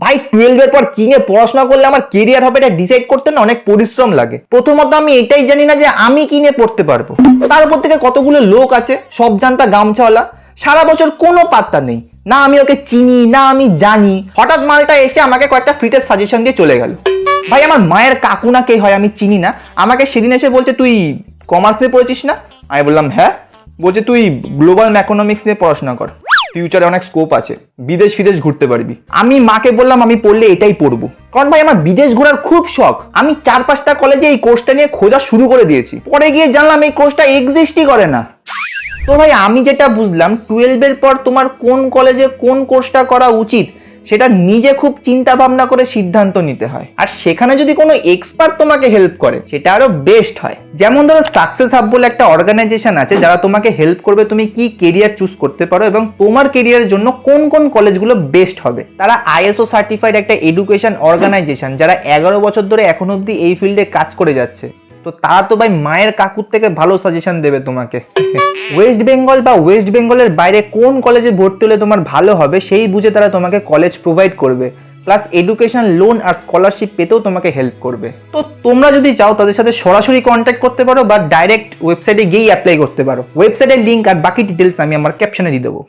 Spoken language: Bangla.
ভাই 12 এর পর কি নিয়ে পড়াশোনা করলে আমার কেরিয়ার হবে এটা ডিসাইড করতে না অনেক পরিশ্রম লাগে। প্রথমত আমি এটাই জানি না যে আমি কি নিয়ে পড়তে পারবো। তার উপর থেকে কতগুলো লোক আছে সব জানতা গামছাওয়ালা, সারা বছর কোনো পাত্তা নেই, না আমি ওকে চিনি না আমি জানি। হঠাৎ মালটা এসে আমাকে কয়েকটা ফ্রিতে সাজেশন দিয়ে চলে গেল। ভাই আমার মায়ের কাকু না কে হয় আমি চিনি না, আমাকে সেদিন এসে বলছে তুই কমার্স নিয়ে পড়েছিস না? আমি বললাম হ্যাঁ। বলছে তুই গ্লোবাল ম্যাকোনমিক্স নিয়ে পড়াশোনা কর, ফিউচারে অনেক স্কোপ আছে, বিদেশ ফিদেশ ঘুরতে পারবি। আমি মাকে বললাম আমি পড়লে এটাই পড়বো, কারণ ভাই আমার বিদেশ ঘোরার খুব শখ। আমি 4-5টা কলেজে এই কোর্সটা নিয়ে খোঁজা শুরু করে দিয়েছি, পরে গিয়ে জানলাম এই কোর্সটা এক্সিস্টই করে না। তো ভাই আমি যেটা বুঝলাম 12 এর পর তোমার কোন কলেজে কোন কোর্সটা করা উচিত সেটা নিজে খুব চিন্তা ভাবনা করে সিদ্ধান্ত নিতে হয়। আর সেখানে যদি কোনো এক্সপার্ট তোমাকে হেল্প করে সেটা আরো বেস্ট হয়। যেমন ধরো সাকসেস হাব বলে একটা অর্গানাইজেশন আছে যারা তোমাকে হেল্প করবে তুমি কি কেরিয়ার চুজ করতে পারো এবং তোমার কেরিয়ারের জন্য কোন কোন কলেজগুলো বেস্ট হবে। তারা আইএসও সার্টিফাইড একটা এডুকেশন অর্গানাইজেশন যারা 11 বছর ধরে এখন অবধি এই ফিল্ডে কাজ করে যাচ্ছে। তো তারা তো ভাই মায়ের কাকুর থেকে ভালো সাজেশন দেবে তোমাকে। ওয়েস্ট বেঙ্গল বা ওয়েস্ট বেঙ্গলের বাইরে কোন কলেজে ভর্তি হলে তোমার ভালো হবে সেই বুঝে তারা তোমাকে কলেজ প্রোভাইড করবে, প্লাস এডুকেশন লোন আর স্কলারশিপ পেতেও তোমাকে হেল্প করবে। তো তোমরা যদি চাও তাদের সাথে সরাসরি কন্ট্যাক্ট করতে পারো বা ডাইরেক্ট ওয়েবসাইটে গিয়েই অ্যাপ্লাই করতে পারো। ওয়েবসাইটের লিঙ্ক আর বাকি ডিটেলস আমি আমার ক্যাপশনে দিয়ে দেবো।